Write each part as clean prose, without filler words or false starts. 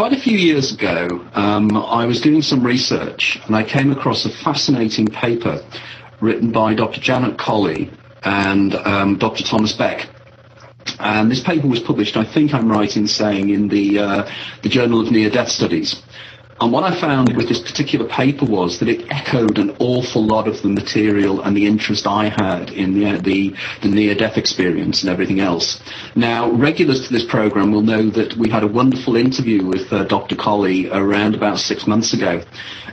Quite a few years ago, I was doing some research and I came across a fascinating paper written by Dr. Janet Colley and Dr. Thomas Beck. And this paper was published, I think I'm right in saying, in the Journal of Near-Death Studies. And what I found with this particular paper was that it echoed an awful lot of the material and the interest I had in the near-death experience and everything else. Now, regulars to this program will know that we had a wonderful interview with Dr. Colley around about 6 months ago.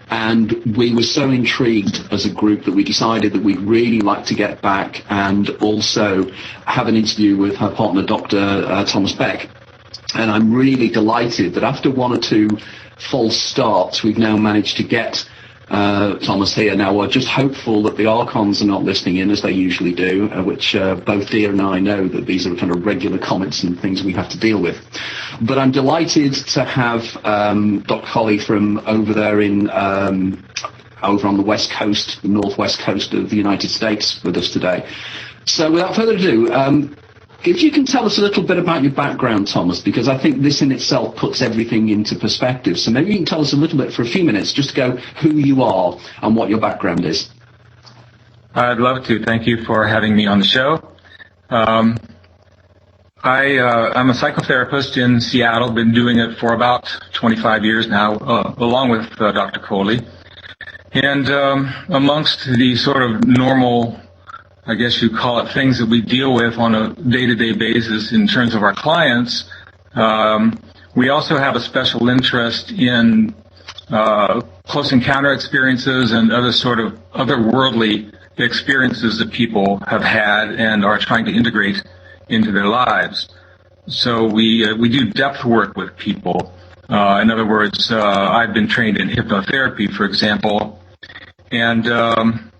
And we were so intrigued as a group that we decided that we'd really like to get back and also have an interview with her partner, Dr. Thomas Beck. And I'm really delighted that after one or two false starts, we've now managed to get Thomas here. Now, we're just hopeful that the Archons are not listening in, as they usually do, which both Dia and I know that these are kind of regular comments and things we have to deal with. But I'm delighted to have Dr. Colley from over there in over on the west coast, the northwest coast of the United States with us today. So without further ado, if you can tell us a little bit about your background, Thomas, because I think this in itself puts everything into perspective. So maybe you can tell us a little bit for a few minutes, just to go who you are and what your background is. I'd love to. Thank you for having me on the show. I'm a psychotherapist in Seattle, been doing it for about 25 years now, along with Dr. Colley. And amongst the sort of normal, I guess you call it, things that we deal with on a day-to-day basis in terms of our clients, we also have a special interest in close encounter experiences and other sort of otherworldly experiences that people have had and are trying to integrate into their lives. So we do depth work with people. In other words, I've been trained in hypnotherapy, for example, and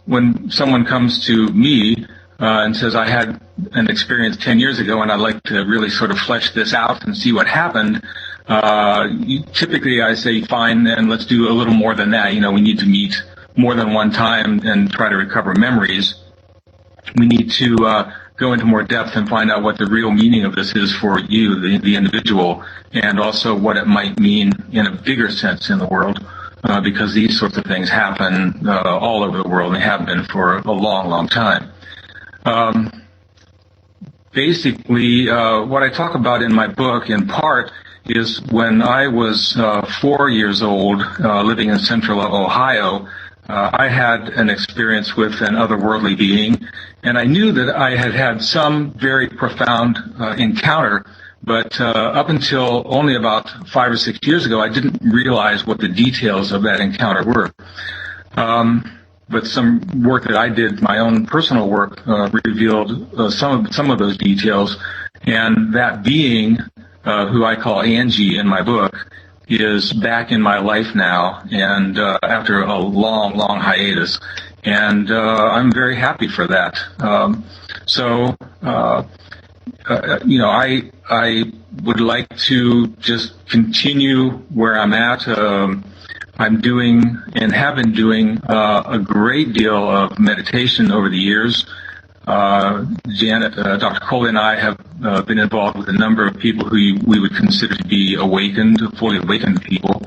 when someone comes to me and says, I had an experience 10 years ago and I'd like to really sort of flesh this out and see what happened, typically I say, fine, then let's do a little more than that. You know, we need to meet more than one time and try to recover memories. We need to go into more depth and find out what the real meaning of this is for you, the individual, and also what it might mean in a bigger sense in the world. Because these sorts of things happen all over the world and have been for a long, long time. Basically, what I talk about in my book, in part, is when I was 4 years old, living in central Ohio, I had an experience with an otherworldly being, and I knew that I had had some very profound encounter. But up until only about 5 or 6 years ago, I didn't realize what the details of that encounter were. But some work that I did, my own personal work, revealed some of those details. And that being, who I call Angie in my book, is back in my life now, and after a long, long hiatus. And I'm very happy for that. You know, I would like to just continue where I'm at. I'm doing and have been doing a great deal of meditation over the years. Janet, Dr. Colley and I have been involved with a number of people who we would consider to be awakened, fully awakened people.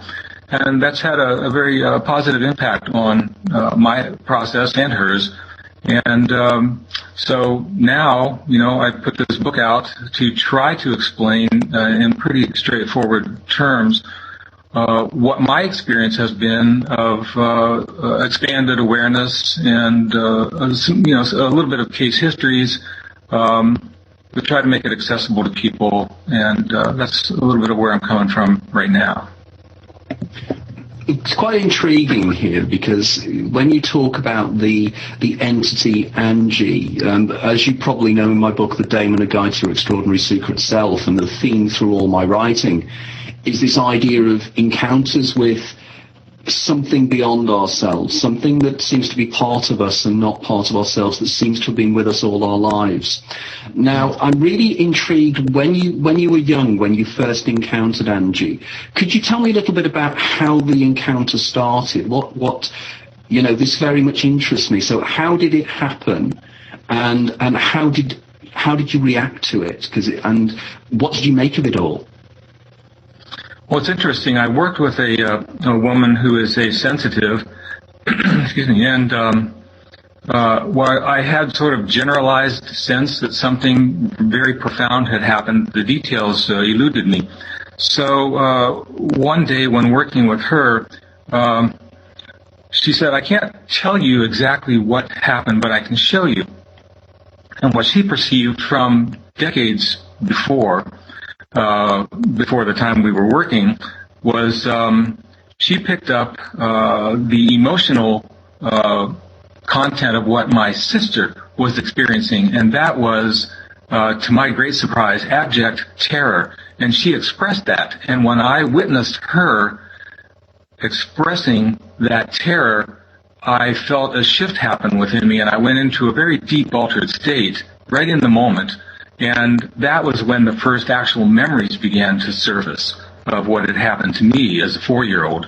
And that's had a very positive impact on my process and hers. And so now, you know, I put this book out to try to explain in pretty straightforward terms what my experience has been of expanded awareness and you know, a little bit of case histories, to try to make it accessible to people. And that's a little bit of where I'm coming from right now. It's quite intriguing here because when you talk about the entity Angie, as you probably know in my book, The Daemon, A Guide to Your Extraordinary Secret Self, and the theme through all my writing is this idea of encounters with something beyond ourselves, something that seems to be part of us and not part of ourselves, that seems to have been with us all our lives. Now, I'm really intrigued, when you were young, when you first encountered Angie, could you tell me a little bit about how the encounter started? What you know, this very much interests me. So how did it happen, and how did you react to it? And what did you make of it all? Well, it's interesting. I worked with a woman who is a sensitive, excuse me, and well, I had sort of generalized sense that something very profound had happened. The details eluded me. So one day when working with her, she said, "I can't tell you exactly what happened, but I can show you." And what she perceived from decades before the time we were working, was she picked up the emotional content of what my sister was experiencing, and that was, to my great surprise, abject terror. And she expressed that. And when I witnessed her expressing that terror, I felt a shift happen within me, and I went into a very deep altered state right in the moment. And that was when the first actual memories began to surface of what had happened to me as a 4-year-old.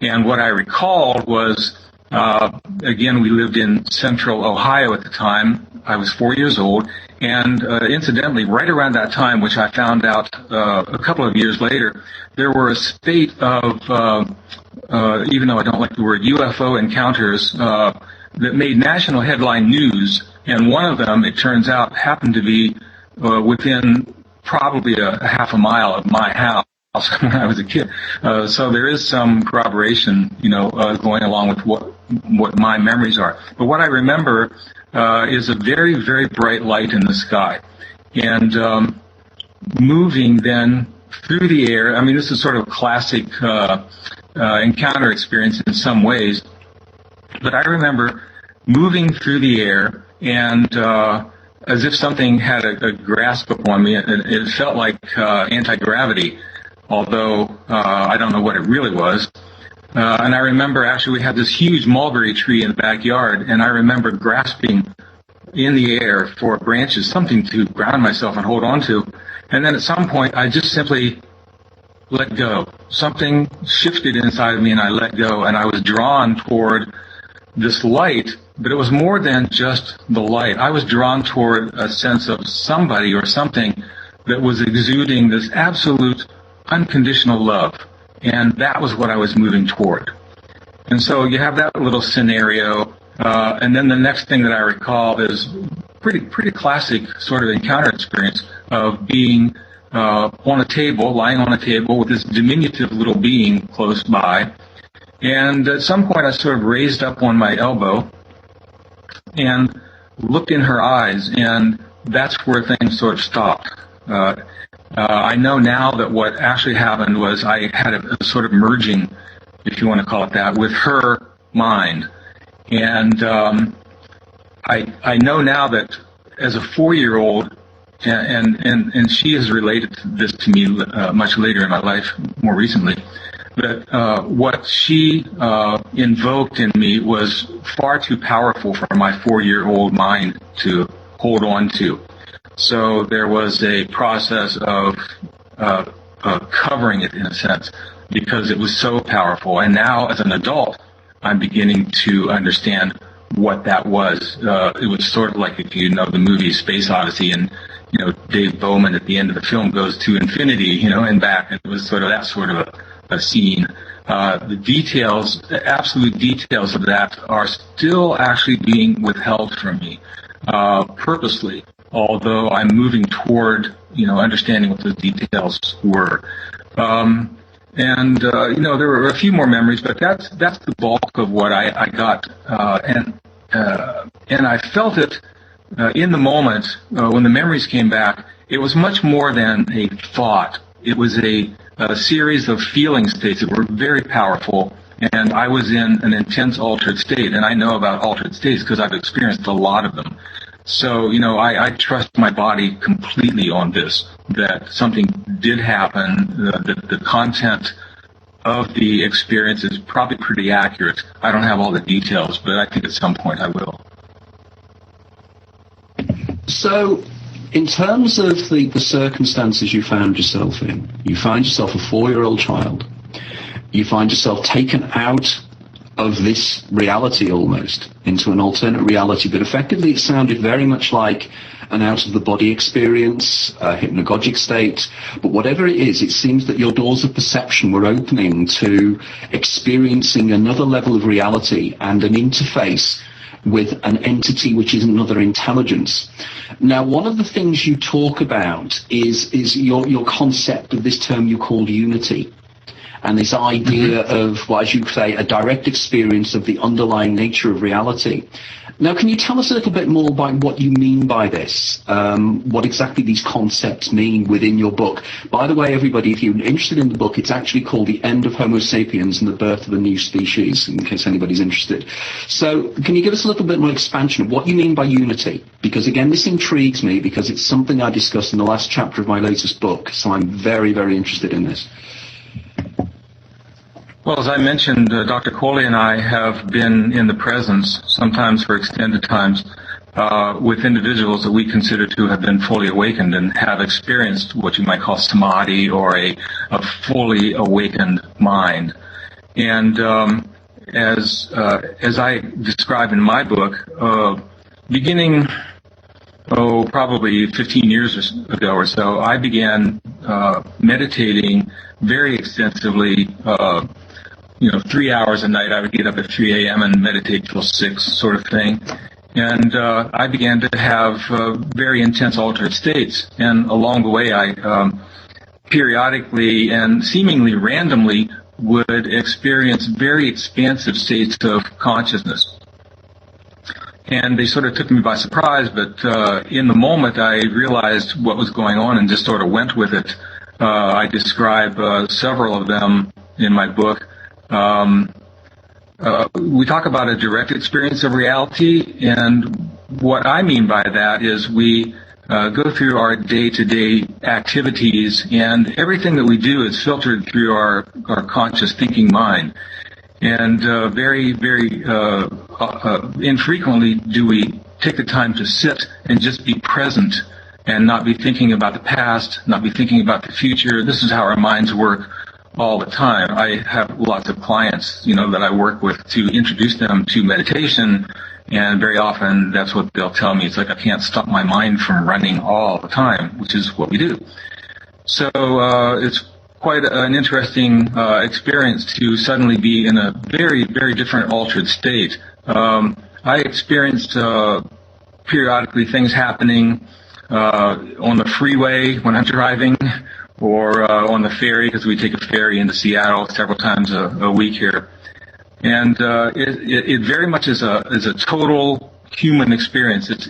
And what I recalled was, again, we lived in central Ohio at the time. I was 4 years old. And incidentally, right around that time, which I found out a couple of years later, there were a spate of, even though I don't like the word, UFO encounters that made national headline news. And one of them, it turns out, happened to be within probably a half a mile of my house when I was a kid. So there is some corroboration, going along with what my memories are. But what I remember is a very, very bright light in the sky. And moving then through the air, I mean, this is sort of a classic encounter experience in some ways. But I remember moving through the air and as if something had a grasp upon me. It felt like anti-gravity, although I don't know what it really was. And I remember actually we had this huge mulberry tree in the backyard, and I remember grasping in the air for branches, something to ground myself and hold on to. And then at some point, I just simply let go. Something shifted inside of me, and I let go, and I was drawn toward this light. But it was more than just the light. I was drawn toward a sense of somebody or something that was exuding this absolute unconditional love. And that was what I was moving toward. And so you have that little scenario. And then the next thing that I recall is pretty classic sort of encounter experience of being on a table, lying on a table with this diminutive little being close by. And at some point I sort of raised up on my elbow and looked in her eyes, and that's where things sort of stopped. I know now that what actually happened was I had a sort of merging, if you want to call it that, with her mind. And I know now that as a 4-year-old, and she has related this to me much later in my life, more recently, that what she invoked in me was far too powerful for my 4-year-old mind to hold on to. So there was a process of covering it, in a sense, because it was so powerful. And now, as an adult, I'm beginning to understand what that was. It was sort of like, if you know the movie Space Odyssey, and Dave Bowman at the end of the film goes to infinity, and back. It was sort of that sort of a scene. The details, the absolute details of that are still actually being withheld from me, purposely, although I'm moving toward, understanding what those details were. There were a few more memories, but that's the bulk of what I got. And I felt it in the moment when the memories came back. It was much more than a thought. It was a series of feeling states that were very powerful, and I was in an intense altered state, and I know about altered states because I've experienced a lot of them. So, I trust my body completely on this, that something did happen, the content of the experience is probably pretty accurate. I don't have all the details, but I think at some point I will. So, in terms of the circumstances you found yourself in, you find yourself a 4-year-old child, you find yourself taken out of this reality almost into an alternate reality, but effectively it sounded very much like an out-of-the-body experience, a hypnagogic state. But whatever it is, it seems that your doors of perception were opening to experiencing another level of reality and an interface with an entity which is another intelligence. Now, one of the things you talk about is your concept of this term you called unity, and this idea of, well, as you say, a direct experience of the underlying nature of reality. Now, can you tell us a little bit more about what you mean by this, what exactly these concepts mean within your book? By the way, everybody, if you're interested in the book, it's actually called The End of Homo Sapiens and the Birth of a New Species, in case anybody's interested. So can you give us a little bit more expansion of what you mean by unity? Because, again, this intrigues me because it's something I discussed in the last chapter of my latest book, so I'm very, very interested in this. Well, as I mentioned, Dr. Coley and I have been in the presence, sometimes for extended times, with individuals that we consider to have been fully awakened and have experienced what you might call samadhi, or a fully awakened mind. And as I describe in my book, beginning probably 15 years ago or so, I began meditating very extensively. 3 hours a night. I would get up at 3 a.m. and meditate till 6, sort of thing. And I began to have very intense altered states. And along the way, I periodically and seemingly randomly would experience very expansive states of consciousness. And they sort of took me by surprise, but in the moment I realized what was going on and just sort of went with it. I describe several of them in my book. We talk about a direct experience of reality, and what I mean by that is we go through our day-to-day activities, and everything that we do is filtered through our conscious thinking mind. And very, very infrequently do we take the time to sit and just be present and not be thinking about the past, not be thinking about the future. This is how our minds work all the time. I have lots of clients, that I work with to introduce them to meditation, and very often that's what they'll tell me. It's like, I can't stop my mind from running all the time, which is what we do. So it's quite an interesting experience to suddenly be in a very, very different altered state. I experienced periodically things happening on the freeway when I'm driving, or on the ferry, because we take a ferry into Seattle several times a week here. And it very much is a total human experience. It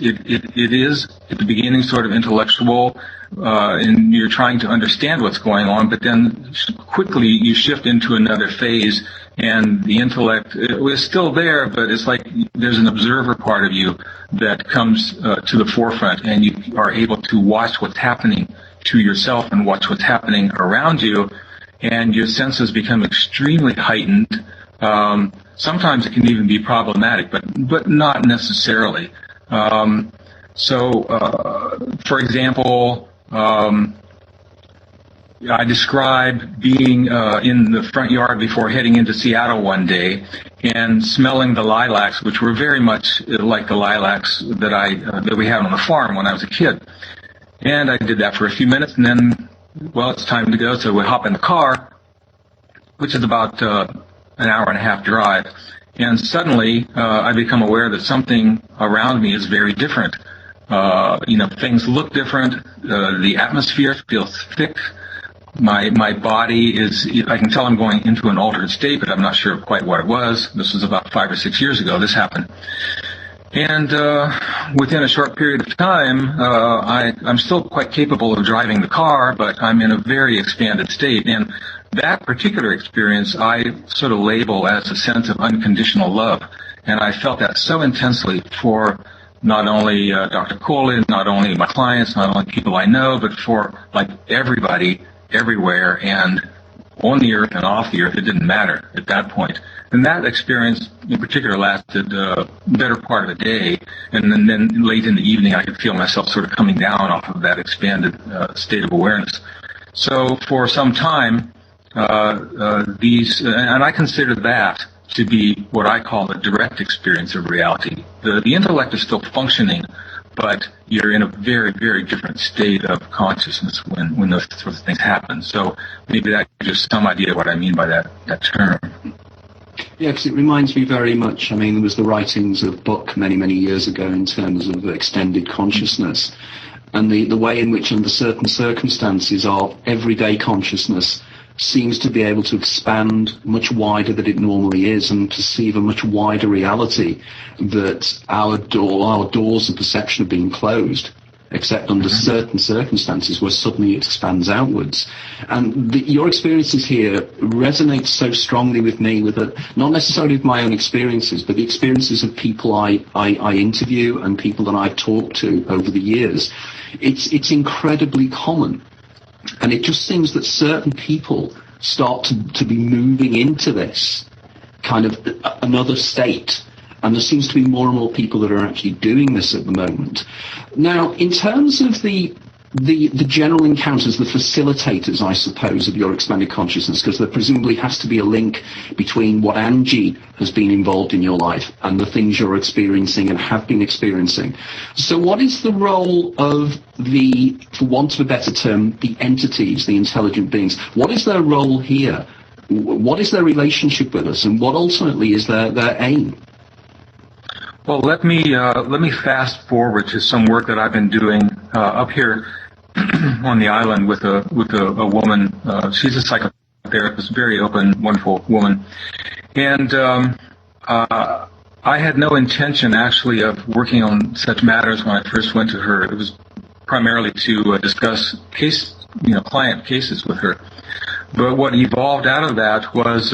is at the beginning sort of intellectual, and you're trying to understand what's going on, but then quickly you shift into another phase, and the intellect is still there, but it's like there's an observer part of you that comes to the forefront, and you are able to watch what's happening to yourself and watch what's happening around you, and your senses become extremely heightened. Sometimes it can even be problematic, but not necessarily. For example, I describe being in the front yard before heading into Seattle one day and smelling the lilacs, which were very much like the lilacs that we had on the farm when I was a kid. And I did that for a few minutes, and then, well, it's time to go, so we hop in the car, which is about an hour and a half drive, and suddenly I become aware that something around me is very different. Things look different. The atmosphere feels thick. My body I can tell I'm going into an altered state, but I'm not sure quite what it was. This was about 5 or 6 years ago this happened. And within a short period of time, I'm still quite capable of driving the car, but I'm in a very expanded state. And that particular experience I sort of label as a sense of unconditional love. And I felt that so intensely for not only Dr. Coley, not only my clients, not only people I know, but for like everybody, everywhere, and on the earth and off the earth. It didn't matter at that point. And that experience in particular lasted the better part of a day, and then late in the evening I could feel myself sort of coming down off of that expanded state of awareness. So for some time, and I consider that to be what I call a direct experience of reality. The intellect is still functioning, but you're in a very, very different state of consciousness when those sorts of things happen. So maybe that gives you some idea what I mean by that term. Yeah, because it reminds me very much, I mean, there was the writings of Beck many, many years ago in terms of extended consciousness, and the way in which under certain circumstances our everyday consciousness seems to be able to expand much wider than it normally is and perceive a much wider reality, that our doors of perception have been closed, except under certain circumstances where suddenly it expands outwards. And your experiences here resonate so strongly with me, with not necessarily with my own experiences, but the experiences of people I interview and people that I've talked to over the years. It's incredibly common. And it just seems that certain people start to be moving into this kind of another state. And there seems to be more and more people that are actually doing this at the moment. Now, in terms of the general encounters, the facilitators, I suppose, of your expanded consciousness, because there presumably has to be a link between what Angie has been involved in your life and the things you're experiencing and have been experiencing. So what is the role of for want of a better term, the entities, the intelligent beings? What is their role here? What is their relationship with us? And what ultimately is their aim? Well, let me fast forward to some work that I've been doing up here on the island with a woman. She's a psychotherapist, very open, wonderful woman, and I had no intention actually of working on such matters when I first went to her. It was primarily to discuss client cases with her. But what evolved out of that was.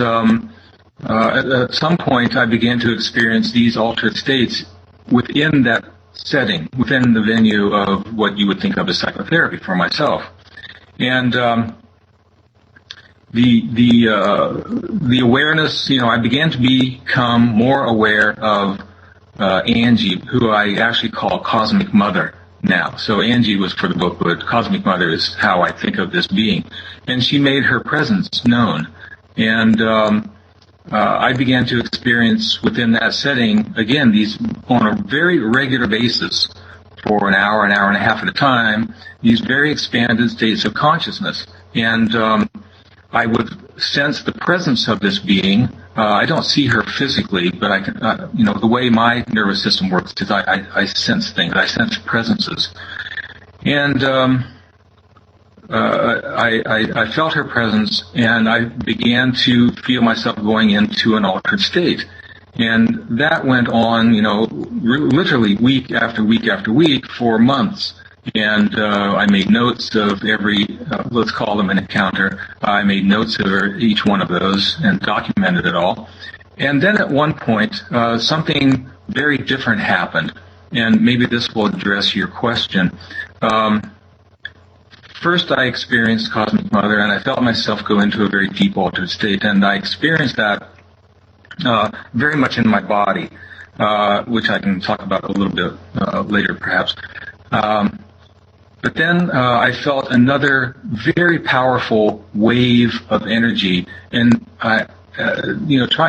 At some point, I began to experience these altered states within that setting, within the venue of what you would think of as psychotherapy for myself. And the awareness, I began to become more aware of Angie, who I actually call Cosmic Mother now. So Angie was for the book, but Cosmic Mother is how I think of this being. And she made her presence known. And I began to experience within that setting, again, these on a very regular basis for an hour and a half at a time, these very expanded states of consciousness. And I would sense the presence of this being. I don't see her physically, but I can, the way my nervous system works is I sense things. I sense presences. And I felt her presence, and I began to feel myself going into an altered state. And that went on, literally week after week after week for months. And I made notes of every, let's call them an encounter. I made notes of each one of those and documented it all. And then at one point, something very different happened. And maybe this will address your question. First, I experienced Cosmic Mother, and I felt myself go into a very deep altered state, and I experienced that very much in my body, which I can talk about a little bit later, perhaps. But then I felt another very powerful wave of energy, and trying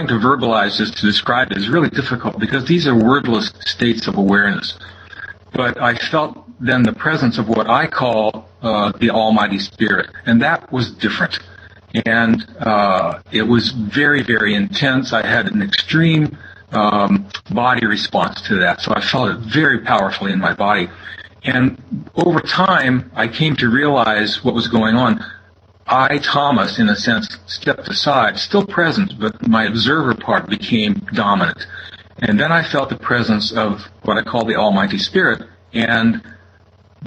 to verbalize this, to describe it, is really difficult because these are wordless states of awareness. But I felt then the presence of what I call the Almighty Spirit, and that was different. And it was very, very intense. I had an extreme body response to that, so I felt it very powerfully in my body. And over time, I came to realize what was going on. I, Thomas, in a sense, stepped aside, still present, but my observer part became dominant. And then I felt the presence of what I call the Almighty Spirit, and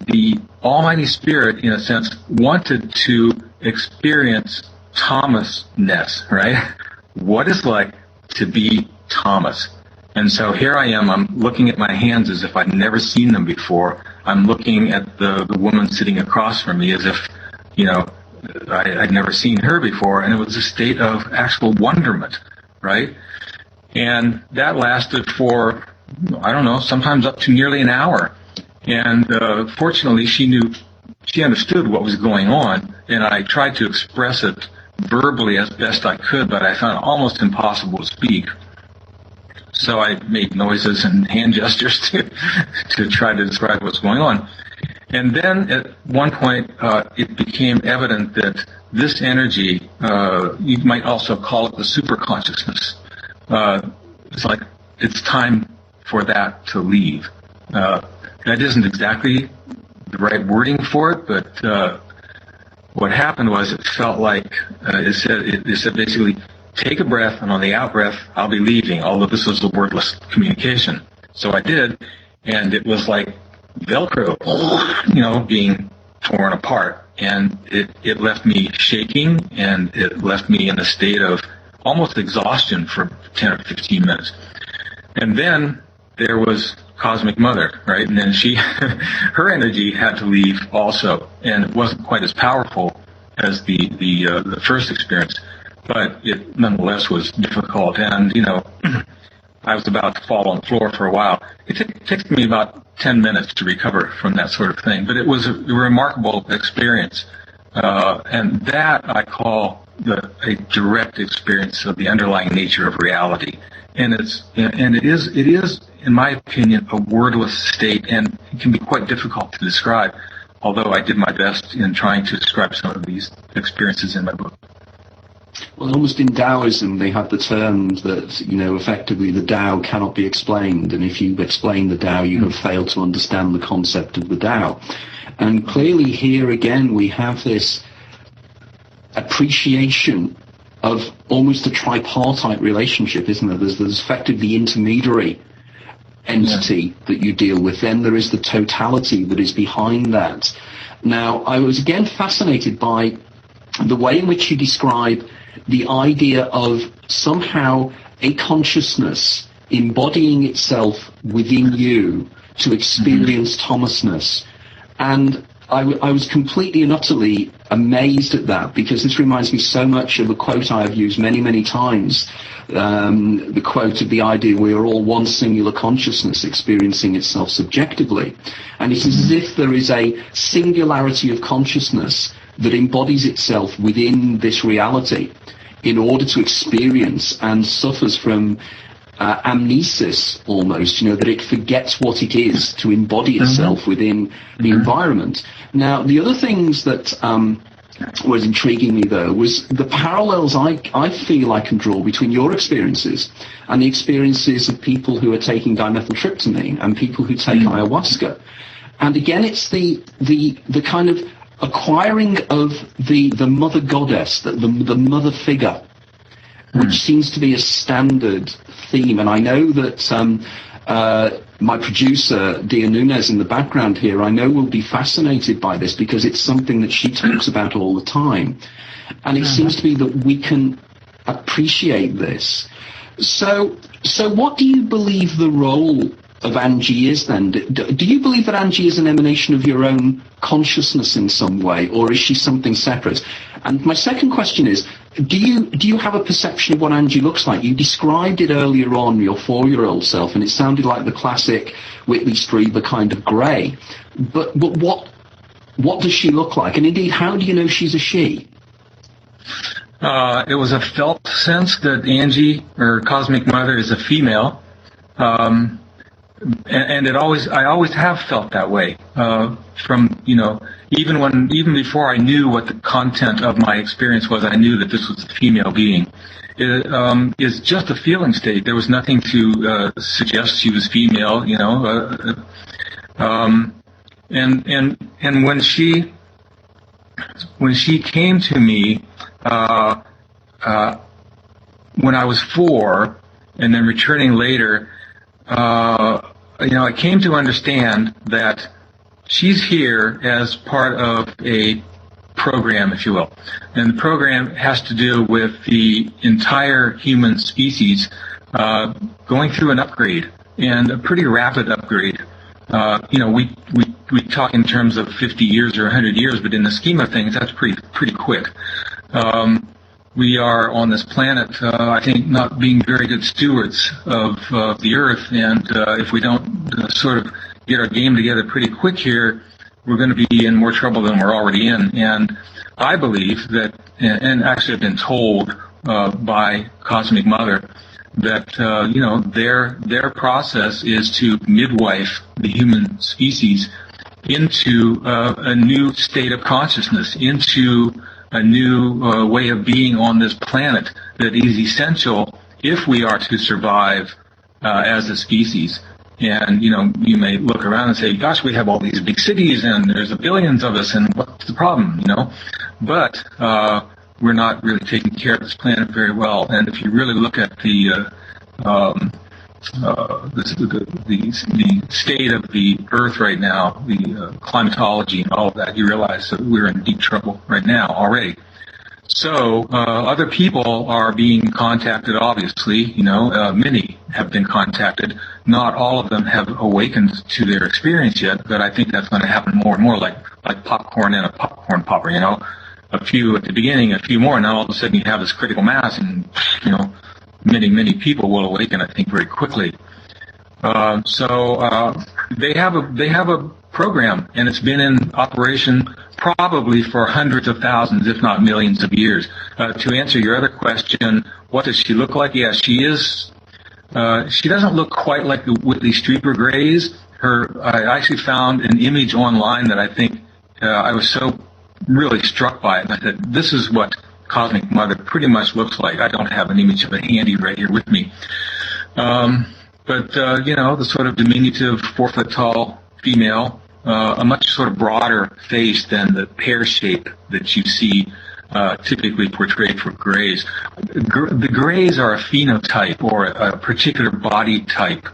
the Almighty Spirit, in a sense, wanted to experience Thomas-ness, right? What it's like to be Thomas. And so here I am, I'm looking at my hands as if I'd never seen them before. I'm looking at the woman sitting across from me as if, I'd never seen her before, and it was a state of actual wonderment, right? And that lasted for, sometimes up to nearly an hour. And fortunately, she understood what was going on, and I tried to express it verbally as best I could, but I found it almost impossible to speak. So I made noises and hand gestures to try to describe what's going on. And then at one point, it became evident that this energy, you might also call it the superconsciousness. It's like it's time for that to leave. That isn't exactly the right wording for it, but what happened was it felt like it said basically, take a breath, and on the out breath, I'll be leaving, although this was a wordless communication. So I did, and it was like Velcro, being torn apart. And it left me shaking, and it left me in a state of almost exhaustion for 10 or 15 minutes. And then there was Cosmic Mother, right? And then her energy had to leave also, and it wasn't quite as powerful as the first experience, but it nonetheless was difficult. And I was about to fall on the floor for a while. It took me about 10 minutes to recover from that sort of thing, but it was a remarkable experience, and that I call a direct experience of the underlying nature of reality. And it is, in my opinion, a wordless state, and it can be quite difficult to describe, although I did my best in trying to describe some of these experiences in my book. Well, almost in Taoism, they have the term that, effectively the Tao cannot be explained, and if you explain the Tao, you have failed to understand the concept of the Tao. And clearly here again, we have this appreciation of almost a tripartite relationship, isn't there? There's effectively the intermediary entity that you deal with. Then there is the totality that is behind that. Now, I was again fascinated by the way in which you describe the idea of somehow a consciousness embodying itself within you to experience Thomasness. And I was completely and utterly amazed at that, because this reminds me so much of a quote I have used many, many times, the quote of the idea we are all one singular consciousness experiencing itself subjectively. And it is as if there is a singularity of consciousness that embodies itself within this reality in order to experience, and suffers from amnesis almost, that it forgets what it is to embody itself within the environment. Now, the other things that was intriguing me, though, was the parallels I feel I can draw between your experiences and the experiences of people who are taking dimethyltryptamine and people who take ayahuasca. And again, it's the kind of acquiring of the mother goddess, the mother figure, which seems to be a standard theme. And I know that my producer, Dia Nunez, in the background here, I know will be fascinated by this, because it's something that she talks about all the time. And it seems to be that we can appreciate this. So what do you believe the role of Angie is then? Do you believe that Angie is an emanation of your own consciousness in some way, or is she something separate? And my second question is, do you have a perception of what Angie looks like? You described it earlier on, your 4-year-old self, and it sounded like the classic Whitley Strieber kind of grey. But what does she look like? And indeed, how do you know she's a she? It was a felt sense that Angie, or Cosmic Mother, is a female. And I always have felt that way, from, even before I knew what the content of my experience was, I knew that this was a female being. It is just a feeling state. There was nothing to suggest she was female, and when she came to me, when I was 4, and then returning later, I came to understand that she's here as part of a program, if you will. And the program has to do with the entire human species going through an upgrade, and a pretty rapid upgrade. We talk in terms of 50 years or 100 years, but in the scheme of things, that's pretty quick. We are on this planet, I think, not being very good stewards of the Earth, and if we don't sort of get our game together pretty quick here, we're going to be in more trouble than we're already in. And I believe that, and actually I've been told by Cosmic Mother, that their process is to midwife the human species into a new state of consciousness, into a new way of being on this planet that is essential if we are to survive as a species. And, you may look around and say, gosh, we have all these big cities and there's billions of us, and what's the problem, But we're not really taking care of this planet very well. And if you really look at the state of the Earth right now, the climatology and all of that, you realize that we're in deep trouble right now already. So other people are being contacted, obviously. Many have been contacted. Not all of them have awakened to their experience yet, but I think that's going to happen more and more, like popcorn in a popcorn popper. A few at the beginning, a few more, and now all of a sudden you have this critical mass, and many people will awaken, I think, very quickly. So they have a program, and it's been in operation probably for hundreds of thousands, if not millions of years. To answer your other question, what does she look like? Yeah, she is. She doesn't look quite like the Whitley Strieber Greys. I actually found an image online that I think I was so really struck by it. And I said, this is what Cosmic Mother pretty much looks like. I don't have an image of it handy right here with me. But the sort of diminutive 4-foot-tall female, a much sort of broader face than the pear shape that you see typically portrayed for Greys. The Greys are a phenotype, or a particular body type.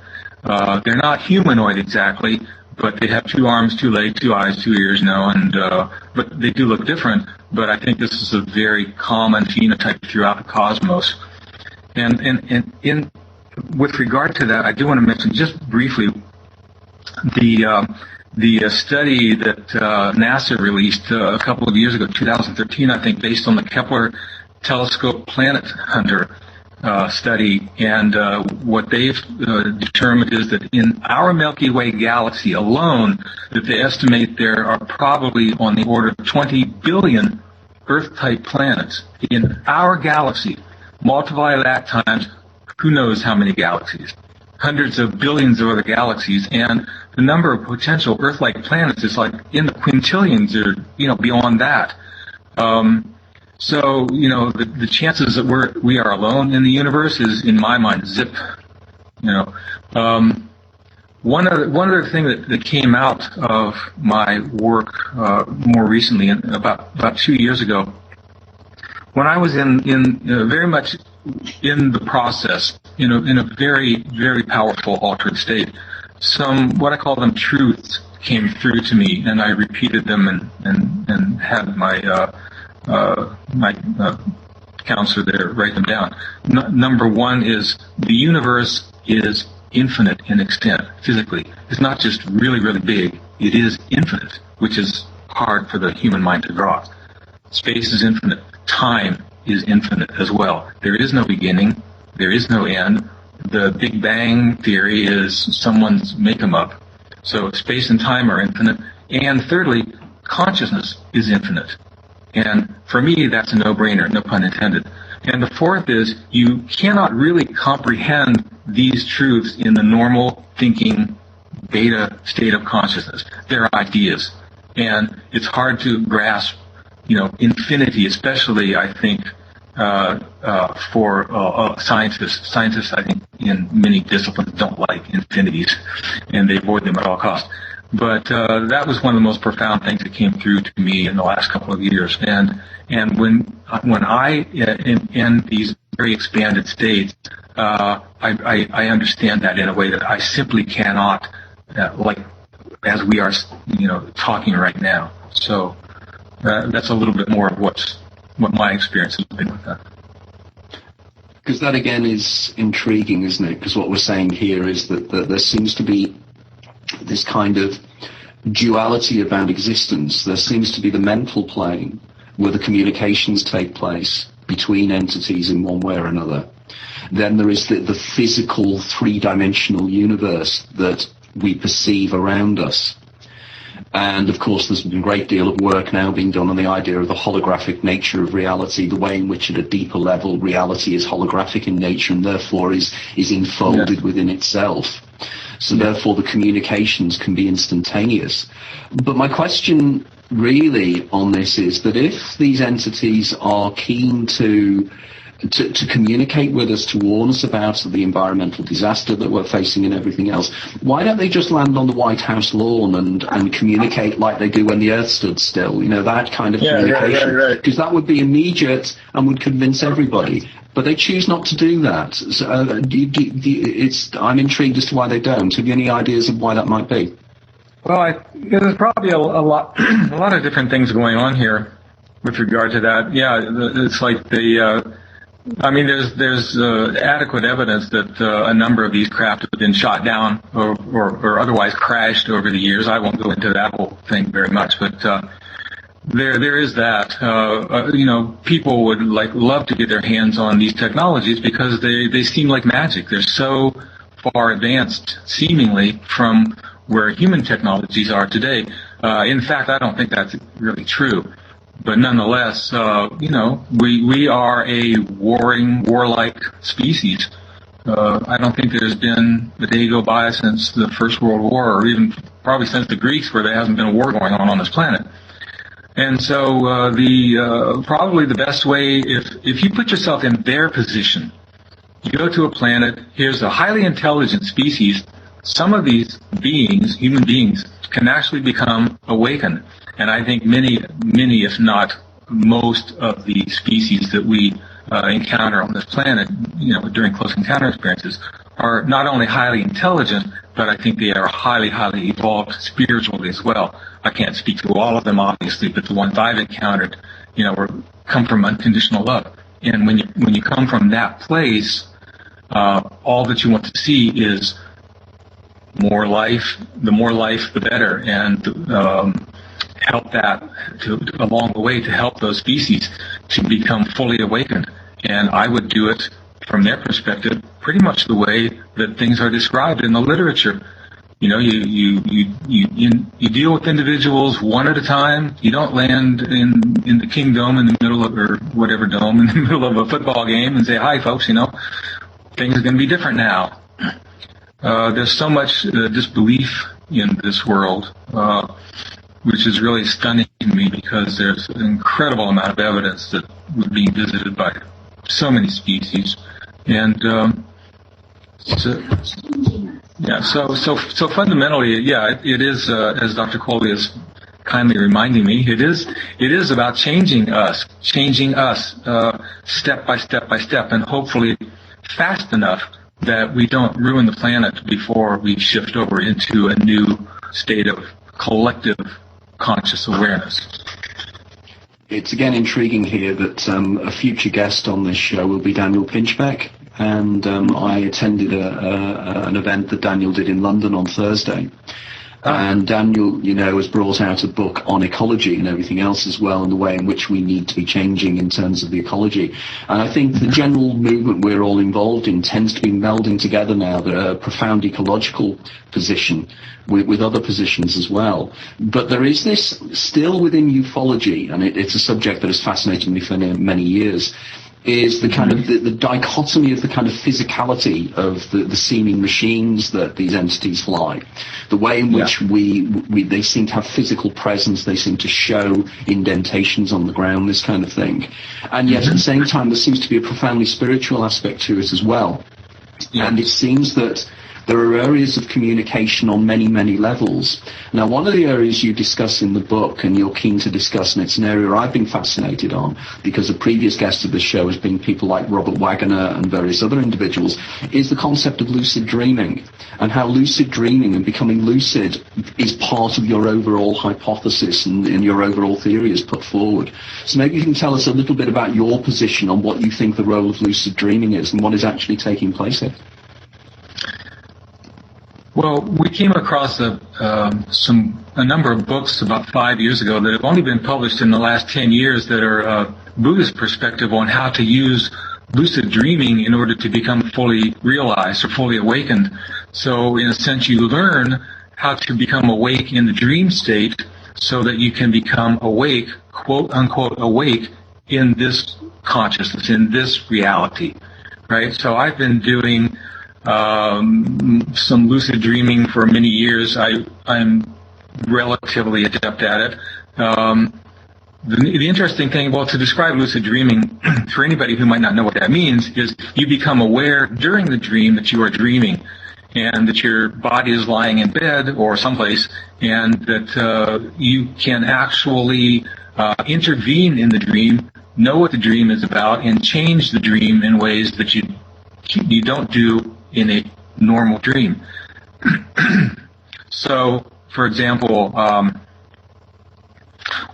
They're not humanoid exactly, but they have 2 arms, 2 legs, 2 eyes, 2 ears now, but they do look different. But I think this is a very common phenotype throughout the cosmos. And with regard to that, I do want to mention just briefly the study that NASA released a couple of years ago, 2013, I think, based on the Kepler Telescope Planet Hunter study. And what they've determined is that in our Milky Way galaxy alone, that they estimate there are probably on the order of 20 billion Earth-type planets in our galaxy. Multiply that times who knows how many galaxies. Hundreds of billions of other galaxies, and the number of potential Earth-like planets is like in the quintillions, or beyond that. So the chances that we are alone in the universe is, in my mind, zip. One other thing that came out of my work more recently, about 2 years ago, when I was in very much in the process, in a very, very powerful altered state, some, what I call them, truths came through to me, and I repeated them and had my counselor there write them down. Number one is the universe is infinite in extent physically. It's not just really, really big. It is infinite, which is hard for the human mind to grasp. Space is infinite. Time is infinite as well. There is no beginning. There is no end. The Big Bang theory is someone's make-em-up. So space and time are infinite. And thirdly, consciousness is infinite. And for me, that's a no-brainer, no pun intended. And the fourth is, you cannot really comprehend these truths in the normal thinking beta state of consciousness. They're ideas. And it's hard to grasp, infinity, especially, I think, for scientists. Scientists, I think, in many disciplines don't like infinities, and they avoid them at all costs. But that was one of the most profound things that came through to me in the last couple of years. And when I in these very expanded states, I understand that in a way that I simply cannot, like as we are, talking right now. So that's a little bit more of what my experience has been with that. Because that again is intriguing, isn't it? Because what we're saying here is that there seems to be this kind of duality about existence. There seems to be the mental plane where the communications take place between entities in one way or another. Then there is the physical three-dimensional universe that we perceive around us. And of course, there's been a great deal of work now being done on the idea of the holographic nature of reality, the way in which at a deeper level reality is holographic in nature and therefore is enfolded within itself. So therefore the communications can be instantaneous. But my question really on this is that if these entities are keen to communicate with us, to warn us about the environmental disaster that we're facing and everything else, why don't they just land on the White House lawn and communicate like they do when the Earth stood still? You know, that kind of communication. Because that would be immediate and would convince everybody. But they choose not to do that. So, I'm intrigued as to why they don't. Have you any ideas of why that might be? Well, there's probably a lot of different things going on here with regard to that. Yeah, it's like there's adequate evidence that a number of these craft have been shot down or otherwise crashed over the years. I won't go into that whole thing very much, but there is that. People would love to get their hands on these technologies because they seem like magic. They're so far advanced, seemingly, from where human technologies are today. In fact, I don't think that's really true. But nonetheless, we are a warlike species. I don't think there's been a day go by since the First World War, or even probably since the Greeks, where there hasn't been a war going on this planet. And so, probably the best way, if you put yourself in their position, you go to a planet, here's a highly intelligent species. Some of these beings, human beings, can actually become awakened. And I think many, if not most of the species that we encounter on this planet, during close encounter experiences, are not only highly intelligent, but I think they are highly, highly evolved spiritually as well. I can't speak to all of them, obviously, but the ones I've encountered, come from unconditional love. And when you come from that place, all that you want to see is more life. The more life, the better, and help that along the way to help those species to become fully awakened. And I would do it from their perspective pretty much the way that things are described in the literature. You deal with individuals one at a time. You don't land in the kingdom in the middle of, or whatever dome, in the middle of a football game and say, hi folks, things are going to be different now. There's so much disbelief in this world, which is really stunning to me because there's an incredible amount of evidence that we're being visited by so many species. And so fundamentally, it is, as Dr. Coley is kindly reminding me, it is about changing us step by step by step, and hopefully fast enough that we don't ruin the planet before we shift over into a new state of collective conscious awareness. It's again intriguing here that a future guest on this show will be Daniel Pinchbeck, and I attended an event that Daniel did in London on Thursday. And Daniel, has brought out a book on ecology and everything else as well, and the way in which we need to be changing in terms of the ecology. And I think the general movement we're all involved in tends to be melding together now the profound ecological position with other positions as well. But there is this still within ufology, and it's a subject that has fascinated me for many years, is the kind of the dichotomy of the kind of physicality of the seeming machines that these entities fly. The way in which they seem to have physical presence, they seem to show indentations on the ground, this kind of thing. And yet at the same time there seems to be a profoundly spiritual aspect to it as well. And it seems that there are areas of communication on many, many levels. Now, one of the areas you discuss in the book, and you're keen to discuss, and it's an area I've been fascinated on, because a previous guest of the show has been people like Robert Waggoner and various other individuals, is the concept of lucid dreaming, and how lucid dreaming and becoming lucid is part of your overall hypothesis and your overall theory is put forward. So maybe you can tell us a little bit about your position on what you think the role of lucid dreaming is and what is actually taking place here. Well, we came across a number of books about 5 years ago that have only been published in the last 10 years that are Buddhist perspective on how to use lucid dreaming in order to become fully realized or fully awakened. So in a sense, you learn how to become awake in the dream state so that you can become awake, quote unquote awake, in this consciousness, in this reality, right? So I've been doing some lucid dreaming for many years. I'm relatively adept at it. The interesting thing, well, to describe lucid dreaming, for anybody who might not know what that means, is you become aware during the dream that you are dreaming, and that your body is lying in bed or someplace, and that you can actually intervene in the dream, know what the dream is about, and change the dream in ways that you don't do in a normal dream. So, for example,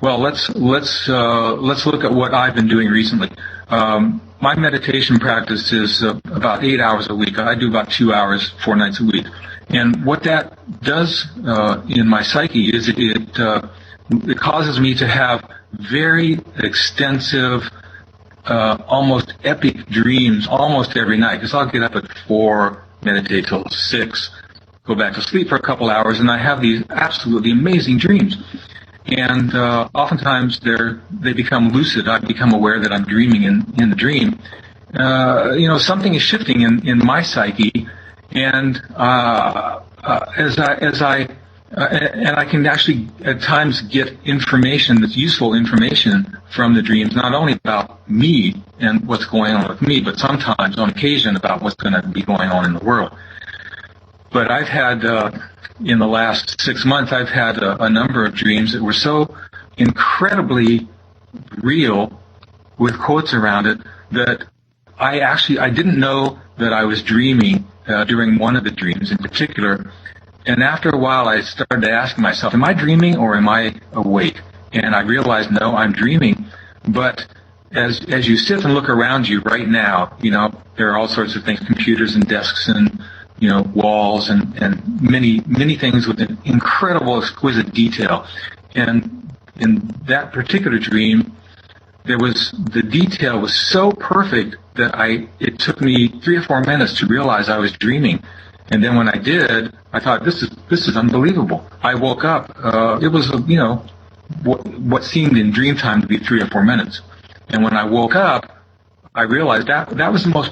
well, let's look at what I've been doing recently. My meditation practice is about 8 hours a week. I do about 2 hours, 4 nights a week. And what that does in my psyche is it causes me to have very extensive, almost epic dreams almost every night. Because I'll get up at 4, meditate till 6, go back to sleep for a couple hours, and I have these absolutely amazing dreams. And oftentimes they become lucid. I become aware that I'm dreaming in the dream. Something is shifting in my psyche, and as I can actually at times get information that's useful information from the dreams, not only about me and what's going on with me, but sometimes on occasion about what's going to be going on in the world. But I've had, in the last 6 months, I've had a number of dreams that were so incredibly real, with quotes around it, that I didn't know that I was dreaming during one of the dreams in particular. And after a while, I started asking myself, am I dreaming or am I awake? And I realized, no, I'm dreaming. But as you sit and look around you right now, there are all sorts of things, computers and desks and walls and many things with an incredible, exquisite detail. And in that particular dream, the detail was so perfect that it took me 3 or 4 minutes to realize I was dreaming. And then when I did, I thought, this is unbelievable. I woke up, it was, what seemed in dream time to be 3 or 4 minutes. And when I woke up, I realized that was the most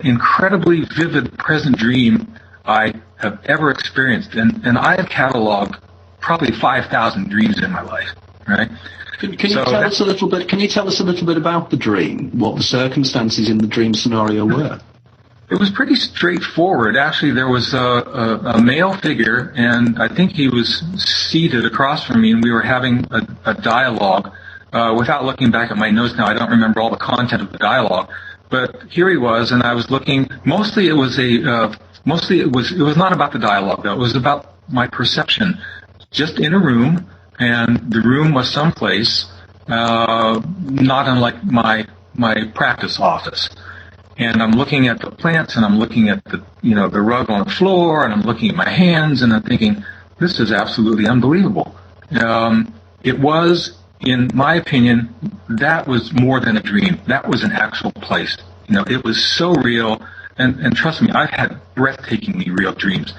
incredibly vivid present dream I have ever experienced, and I have cataloged probably 5,000 dreams in my life. Right? Can you tell us a little bit? Can you tell us a little bit about the dream? What the circumstances in the dream scenario were? It was pretty straightforward. Actually, there was a male figure, and I think he was seated across from me, and we were having a dialogue. Without looking back at my notes now, I don't remember all the content of the dialogue. But here he was, and I was looking. Mostly, it was not about the dialogue, though. It was about my perception. Just in a room, and the room was someplace not unlike my practice office. And I'm looking at the plants, and I'm looking at the rug on the floor, and I'm looking at my hands, and I'm thinking, this is absolutely unbelievable. It was, in my opinion, that was more than a dream. That was an actual place. It was so real, and trust me, I've had breathtakingly real dreams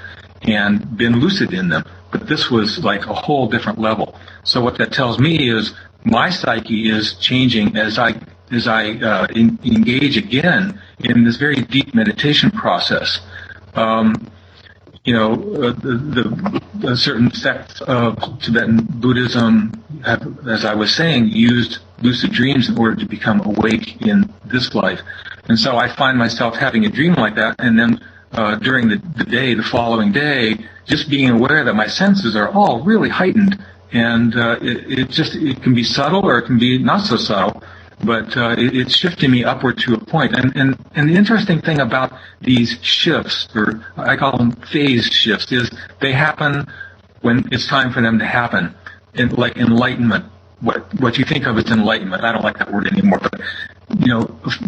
and been lucid in them, but this was like a whole different level. So what that tells me is my psyche is changing as I engage again in this very deep meditation process. The certain sects of Tibetan Buddhism have, as I was saying, used lucid dreams in order to become awake in this life. And so I find myself having a dream like that, and then during the following day, just being aware that my senses are all really heightened, and it can be subtle or it can be not so subtle, but it's shifting me upward to a point. And the interesting thing about these shifts, or I call them phase shifts, is they happen when it's time for them to happen. Like enlightenment, what you think of as enlightenment, I don't like that word anymore, but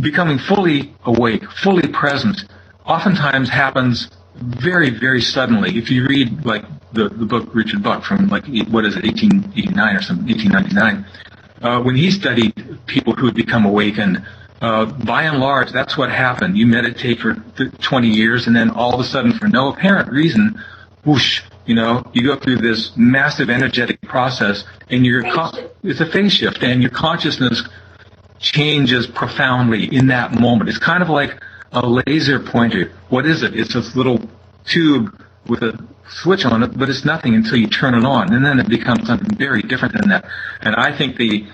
becoming fully awake, fully present, oftentimes happens very, very suddenly. If you read like the book Richard Buck from 1889 or something, 1899, when he studied people who had become awakened, by and large, that's what happened. You meditate for 20 years, and then all of a sudden, for no apparent reason, whoosh, You go through this massive energetic process, and it's a phase shift, and your consciousness changes profoundly in that moment. It's kind of like a laser pointer. What is it? It's this little tube with a switch on it, but it's nothing until you turn it on, and then it becomes something very different than that. And I think the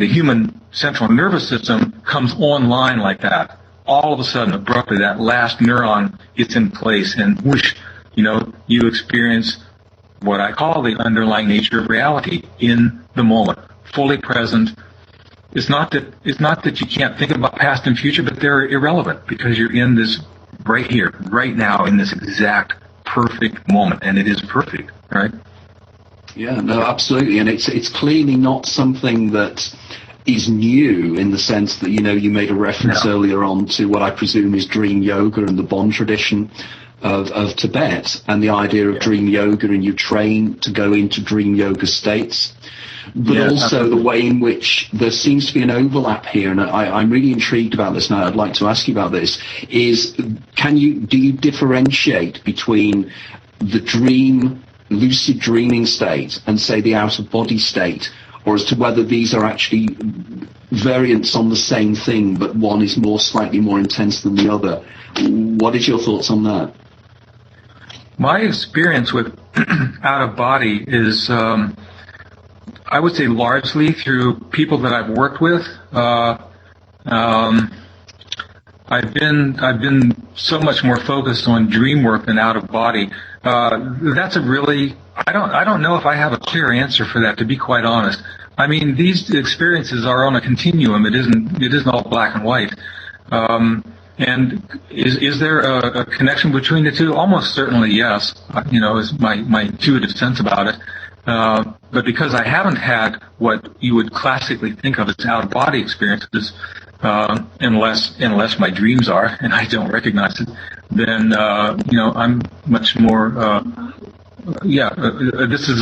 human central nervous system comes online like that. All of a sudden, abruptly, that last neuron gets in place, and whoosh, you experience what I call the underlying nature of reality in the moment, fully present. It's not that you can't think about past and future, but they're irrelevant because you're in this right here, right now, in this exact perfect moment, and it is perfect, right? Yeah, no, absolutely, and it's clearly not something that is new in the sense that, you made a reference earlier on to what I presume is dream yoga and the Bon tradition of Tibet, and the idea of dream yoga, and you train to go into dream yoga states. But also absolutely. The way in which there seems to be an overlap here, and I'm really intrigued about this now. I'd like to ask you about this. Do you differentiate between the lucid dreaming state and, say, the out-of-body state, or as to whether these are actually variants on the same thing, but one is slightly more intense than the other? What is your thoughts on that? My experience with out-of-body is, I would say, largely through people that I've worked with. I've been so much more focused on dream work than out-of-body. That's I don't know if I have a clear answer for that, to be quite honest. I mean, these experiences are on a continuum. It isn't all black and white. And is there a connection between the two? Almost certainly, yes. Is my intuitive sense about it. But because I haven't had what you would classically think of as out-of-body experiences, unless my dreams are, and I don't recognize it, then I'm much more. This is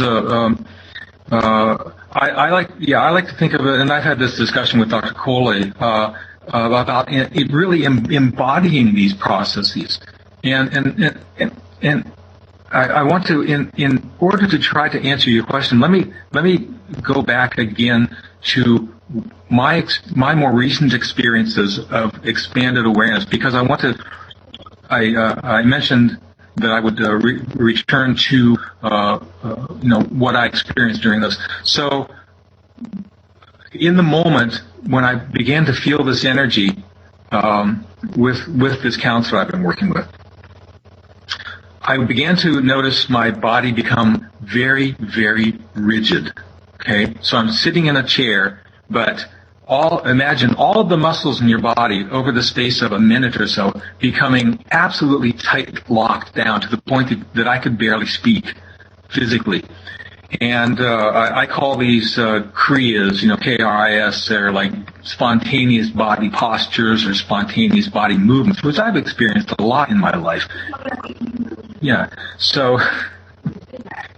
I like to think of it, and I've had this discussion with Dr. Coley about it really embodying these processes, and I want to, in order to try to answer your question, let me go back again to my more recent experiences of expanded awareness, because I mentioned that I would return to what I experienced during those. So in the moment when I began to feel this energy with this counselor I've been working with, I began to notice my body become very, very rigid. Okay, so I'm sitting in a chair, but imagine all of the muscles in your body over the space of a minute or so becoming absolutely tight, locked down to the point that I could barely speak physically. And I call these Kriyas, K-R-I-S. They're like spontaneous body postures or spontaneous body movements, which I've experienced a lot in my life. Yeah. So,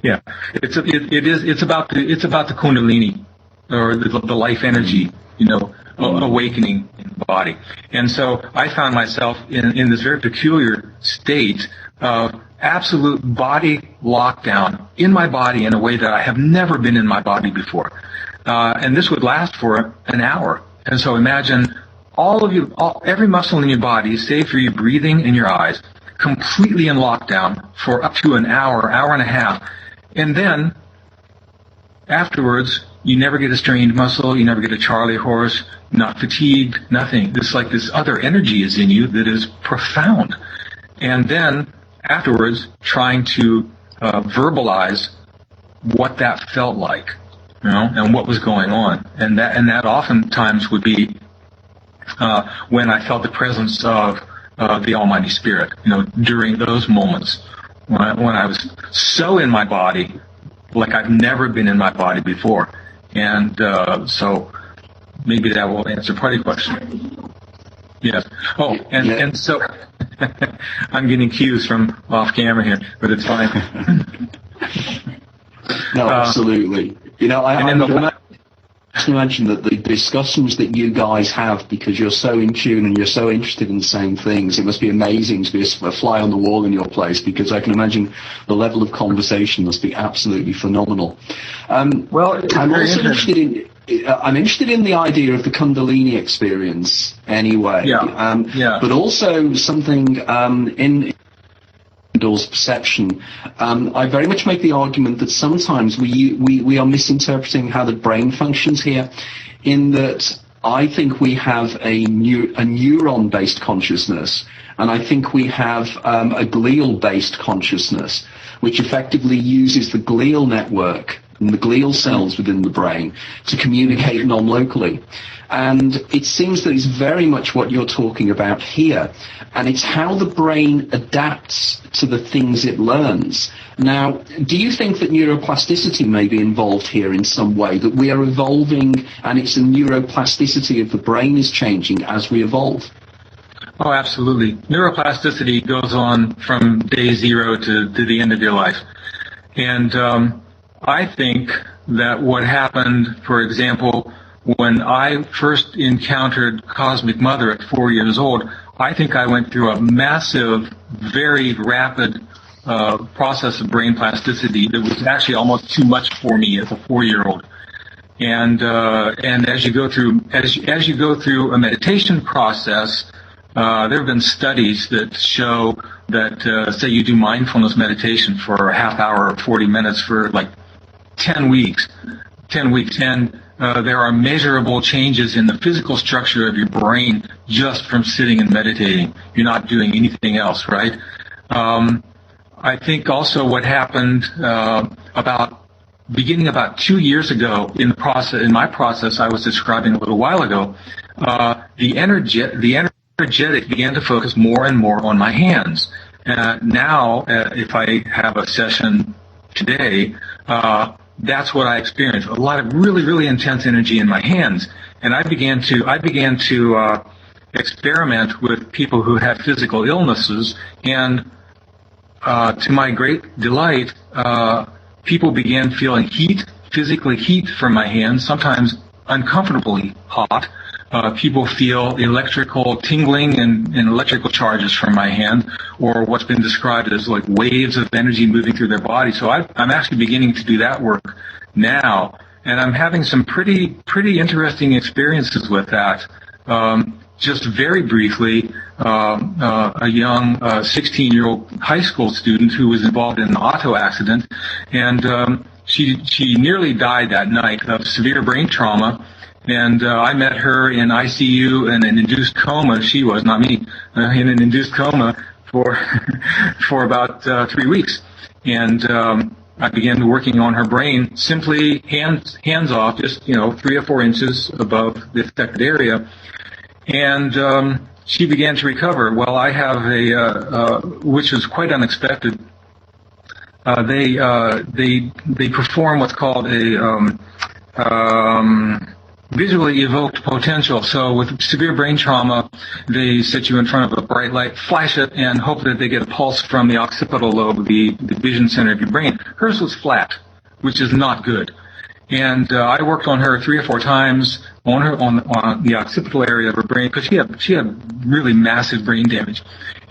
yeah, it's about the Kundalini, or the life energy, awakening in the body. And so I found myself in this very peculiar state of absolute body lockdown in my body in a way that I have never been in my body before. And this would last for an hour. And so imagine every muscle in your body, save for your breathing and your eyes, completely in lockdown for up to an hour and a half. And then afterwards, you never get a strained muscle, you never get a Charlie horse, not fatigued, nothing. It's like this other energy is in you that is profound. And then afterwards, trying to verbalize what that felt like, and what was going on. And that oftentimes would be when I felt the presence of the Almighty Spirit, during those moments when I was so in my body, like I've never been in my body before. And so maybe that will answer part of your question. Yes. Oh, and so I'm getting cues from off camera here, but it's fine. No, absolutely. I can imagine that the discussions that you guys have, because you're so in tune and you're so interested in the same things, it must be amazing to be a fly on the wall in your place, because I can imagine the level of conversation must be absolutely phenomenal. Well, I'm also interested in the idea of the Kundalini experience anyway. But also something in Doll's perception. I very much make the argument that sometimes we are misinterpreting how the brain functions here, in that I think we have a neuron-based consciousness, and I think we have a glial-based consciousness, which effectively uses the glial network and the glial cells within the brain to communicate non-locally. And it seems that it's very much what you're talking about here. And it's how the brain adapts to the things it learns. Now, do you think that neuroplasticity may be involved here in some way, that we are evolving and it's the neuroplasticity of the brain is changing as we evolve? Oh, absolutely. Neuroplasticity goes on from day zero to the end of your life. And I think that what happened, for example, when I first encountered Cosmic Mother at 4 years old, I think I went through a massive, very rapid process of brain plasticity that was actually almost too much for me as a 4-year-old. And as you go through a meditation process, there have been studies that show that say you do mindfulness meditation for a half hour or 40 minutes for like 10 weeks, and there are measurable changes in the physical structure of your brain just from sitting and meditating. You're not doing anything else, right? I think also what happened beginning about 2 years ago in my process I was describing a little while ago, the energetic began to focus more and more on my hands. Now, if I have a session today, that's what I experienced. A lot of really, really intense energy in my hands. And I began to experiment with people who had physical illnesses, and to my great delight, people began feeling physically heat from my hands, sometimes uncomfortably hot. People feel electrical tingling and electrical charges from my hand, or what's been described as like waves of energy moving through their body. So I'm actually beginning to do that work now, and I'm having some pretty interesting experiences with that. Just very briefly, a young 16-year-old high school student who was involved in an auto accident, and she nearly died that night of severe brain trauma. And I met her in ICU in an induced coma. She was, not me, in an induced coma for about 3 weeks. And I began working on her brain, simply hands off, just 3 or 4 inches above the affected area. And she began to recover. Well, I have which was quite unexpected. They perform what's called a visually evoked potential. So with severe brain trauma, they sit you in front of a bright light, flash it, and hope that they get a pulse from the occipital lobe, the vision center of your brain. Hers was flat, which is not good. And I worked on her 3 or 4 times on the occipital area of her brain, because she had really massive brain damage.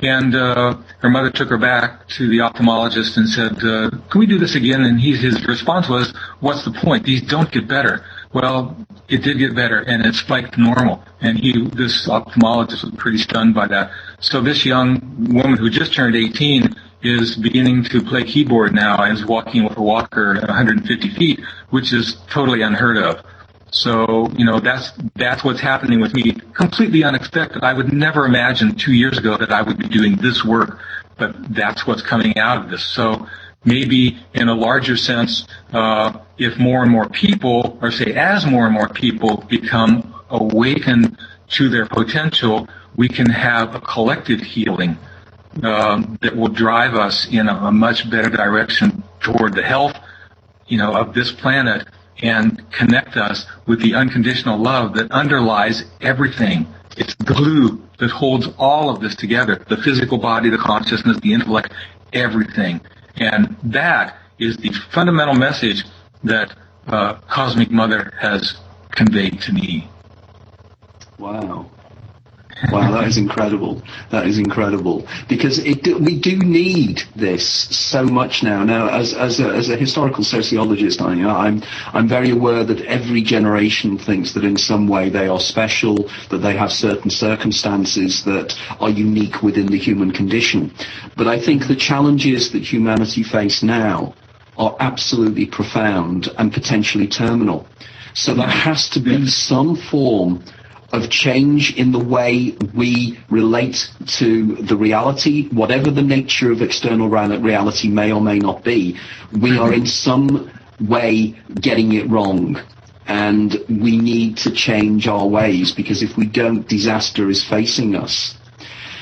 And her mother took her back to the ophthalmologist and said, "Can we do this again?" And his response was, "What's the point? These don't get better." Well, it did get better, and it spiked normal. And this ophthalmologist was pretty stunned by that. So this young woman who just turned 18 is beginning to play keyboard now and is walking with a walker at 150 feet, which is totally unheard of. So, that's what's happening with me. Completely unexpected. I would never imagine 2 years ago that I would be doing this work, but that's what's coming out of this. So maybe in a larger sense, if more and more people, or say as more and more people become awakened to their potential, we can have a collective healing that will drive us in a much better direction toward the health, of this planet, and connect us with the unconditional love that underlies everything. It's the glue that holds all of this together, the physical body, the consciousness, the intellect, everything. And that is the fundamental message that Cosmic Mother has conveyed to me. Wow. Wow, that is incredible. That is incredible, because we do need this so much now. Now, as a historical sociologist, I'm very aware that every generation thinks that in some way they are special, that they have certain circumstances that are unique within the human condition. But I think the challenges that humanity face now are absolutely profound and potentially terminal. So there has to be some form of change in the way we relate to the reality, whatever the nature of external reality may or may not be. We are in some way getting it wrong, and we need to change our ways, because if we don't, disaster is facing us.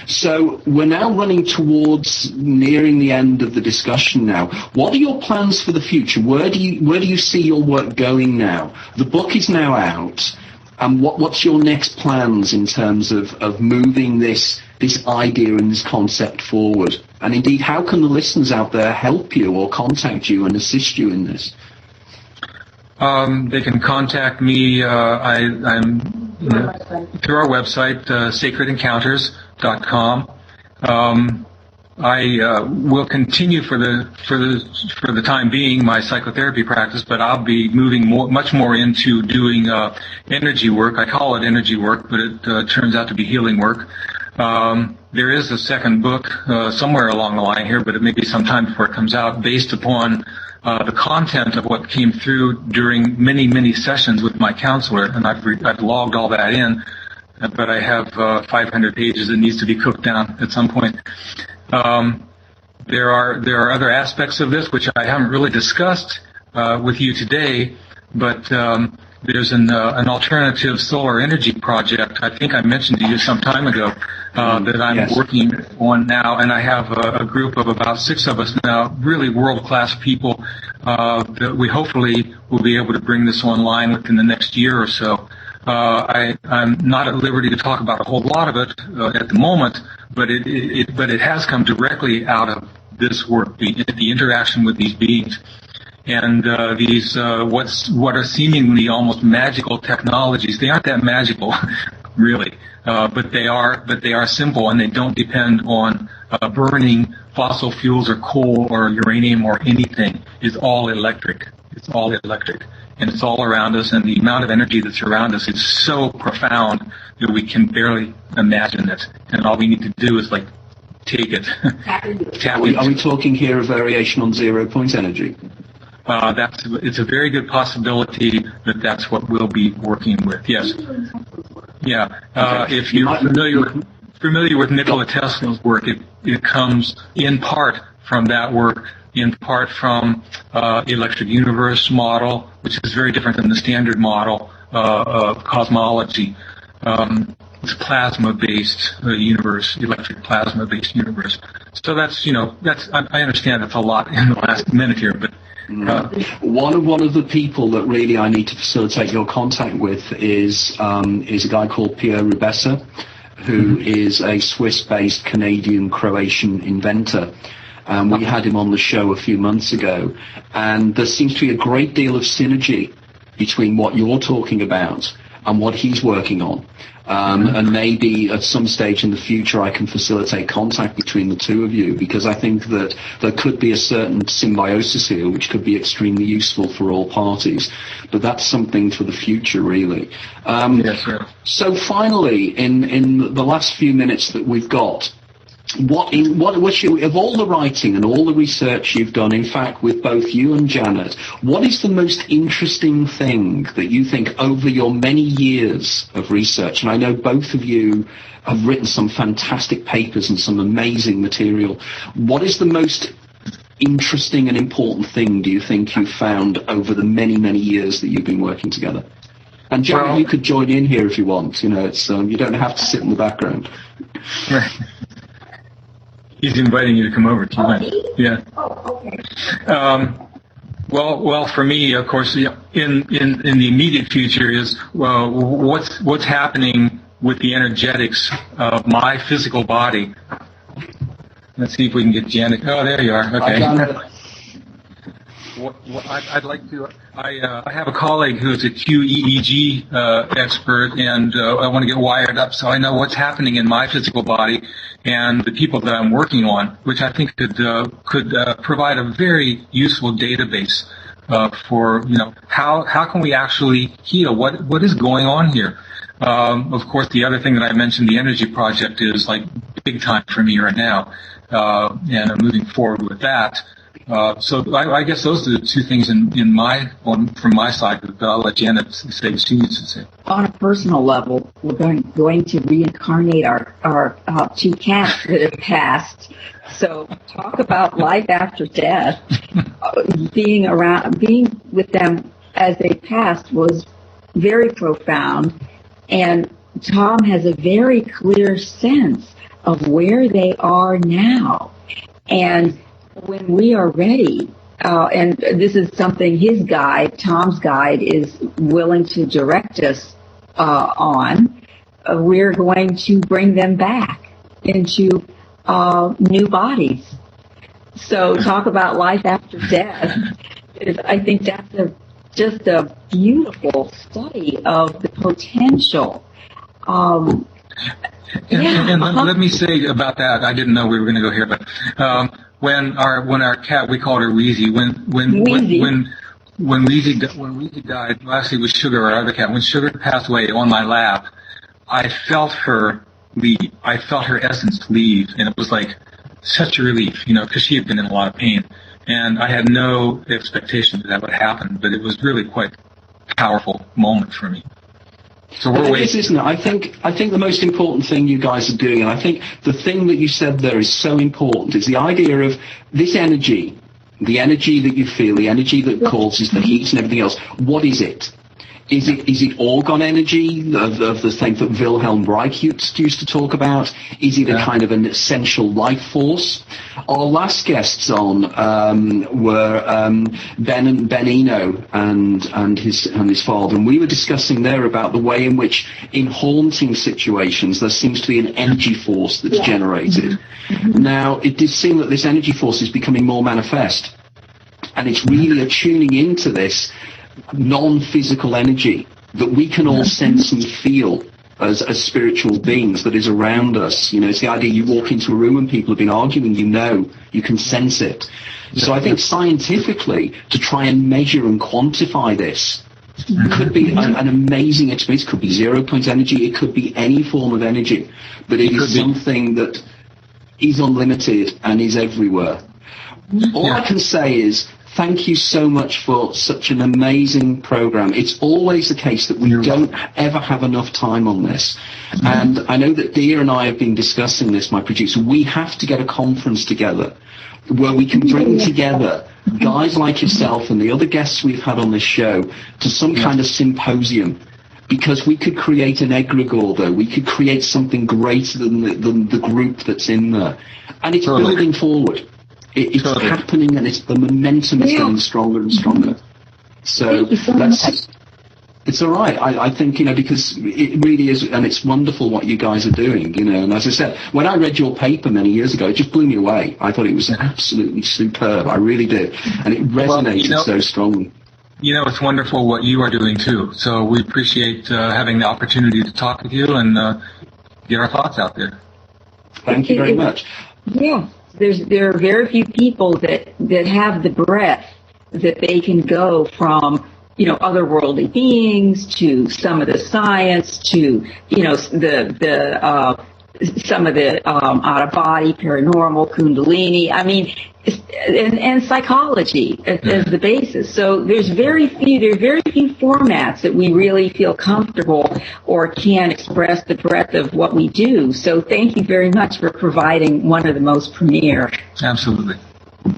So we're now running towards nearing the end of the discussion now. What are your plans for the future? Where do you see your work going now? The book is now out. And what's your next plans in terms of moving this idea and this concept forward? And indeed, how can the listeners out there help you or contact you and assist you in this? They can contact me I'm through our website, sacredencounters.com. I will continue for the time being my psychotherapy practice, but I'll be moving much more into doing energy work. I call it energy work, but it turns out to be healing work. There is a second book somewhere along the line here, but it may be some time before it comes out, based upon the content of what came through during many sessions with my counselor, and I've logged all that in. But I have 500 pages that needs to be cooked down at some point. There are other aspects of this which I haven't really discussed with you today, but there's an alternative solar energy project. I think I mentioned to you some time ago that I'm working on now, and I have a group of about 6 of us now, really world-class people that we hopefully will be able to bring this online within the next year or so. I'm not at liberty to talk about a whole lot of it at the moment, but it has come directly out of this work, the interaction with these beings, and these what are seemingly almost magical technologies. They aren't that magical, really, but they are simple, and they don't depend on burning fossil fuels or coal or uranium or anything. It's all electric. It's all electric. And it's all around us, and the amount of energy that's around us is so profound that we can barely imagine it. And all we need to do is, take it. Are we talking here a variation on 0-point energy? It's a very good possibility that that's what we'll be working with, yes. Yeah. Okay. If you're familiar with Nikola Tesla's work, it comes in part from that work, in part from electric universe model, which is very different than the standard model of cosmology. It's plasma-based universe, electric plasma-based universe. So I understand that's a lot in the last minute here, but one of the people that really I need to facilitate your contact with is a guy called Pierre Rubessa, who is a Swiss-based Canadian-Croatian inventor. We had him on the show a few months ago, and there seems to be a great deal of synergy between what you're talking about and what he's working on. And maybe at some stage in the future I can facilitate contact between the two of you, because I think that there could be a certain symbiosis here which could be extremely useful for all parties. But that's something for the future, really. Yes, sir. So finally, in the last few minutes that we've got, of all the writing and all the research you've done, in fact, with both you and Janet, what is the most interesting thing that you think over your many years of research? And I know both of you have written some fantastic papers and some amazing material. What is the most interesting and important thing, do you think, you've found over the many years that you've been working together? And Janet, you could join in here if you want. It's you don't have to sit in the background. Right. He's inviting you to come over. Yeah. Oh, okay. Well, for me, of course, in the immediate future is what's happening with the energetics of my physical body. Let's see if we can get Janet. Oh, there you are. Okay. I'd like to. I have a colleague who's a QEEG expert, and I want to get wired up so I know what's happening in my physical body and the people that I'm working on, which I think could provide a very useful database for how can we actually heal? What is going on here? Of course, the other thing that I mentioned, the energy project, is like big time for me right now, and I'm moving forward with that. So I guess those are the two things from my side that I'll let Janet say what she needs to say. On a personal level, we're going to reincarnate our two cats that have passed. So talk about life after death. Being with them as they passed was very profound. And Tom has a very clear sense of where they are now. And when we are ready, and this is something his guide, Tom's guide, is willing to direct us on, we're going to bring them back into new bodies. So talk about life after death. I think that's just a beautiful study of the potential. Let me say about that, I didn't know we were going to go here, but when our cat, we called her Wheezy, when Wheezy died, well, actually it was Sugar, our other cat, when Sugar passed away on my lap, I felt her leave. I felt her essence leave, and it was like such a relief, because she had been in a lot of pain. And I had no expectation that would happen, but it was really quite a powerful moment for me. So we're waiting. Isn't it? I think the most important thing you guys are doing, and I think the thing that you said there is so important, is the idea of this energy, the energy that you feel, the energy that causes the heat and everything else. What is it? Is it orgone energy of the thing that Wilhelm Reich used to talk about? Is it a kind of an essential life force? Our last guests on were Benino and his father, and we were discussing there about the way in which in haunting situations there seems to be an energy force that's generated. Now, it did seem that this energy force is becoming more manifest, and it's really attuning into this non-physical energy that we can all sense and feel as spiritual beings that is around us. It's the idea you walk into a room and people have been arguing, you can sense it. So I think scientifically, to try and measure and quantify this could be an amazing experience. It could be 0 point energy, it could be any form of energy, but it is something that is unlimited and is everywhere. All I can say is, thank you so much for such an amazing program. It's always the case that we don't ever have enough time on this. And I know that Dia and I have been discussing this, my producer. We have to get a conference together where we can bring together guys like yourself and the other guests we've had on this show to some kind of symposium. Because we could create an egregore, though. We could create something greater than the group that's in there. And it's building forward. It's happening, and the momentum is getting stronger and stronger. So it's all right. I think, because it really is, and it's wonderful what you guys are doing, And as I said, when I read your paper many years ago, it just blew me away. I thought it was absolutely superb. I really did. And it resonated so strongly. It's wonderful what you are doing, too. So we appreciate having the opportunity to talk with you and get our thoughts out there. Thank you very much. Yeah. There are very few people that have the breadth that they can go from, otherworldly beings to some of the science to, some of the out of body, paranormal, kundalini. I mean, and psychology as the basis. So there are very few formats that we really feel comfortable or can express the breadth of what we do. So thank you very much for providing one of the most premier. Absolutely.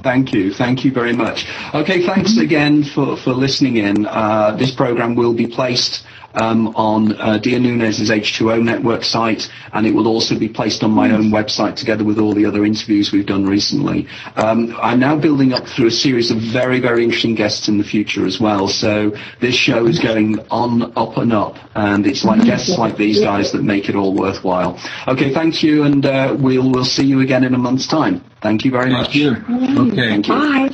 Thank you very much. Okay, thanks again for listening in. This program will be placed on Dia Nunez's H2O network site, and it will also be placed on my own website together with all the other interviews we've done recently. I'm now building up through a series of very, very interesting guests in the future as well. So this show is going on up and up, and it's like guests like these guys that make it all worthwhile. Okay, thank you, and we'll see you again in a month's time. Thank you very much. Thank you. Okay. Thank you. Bye.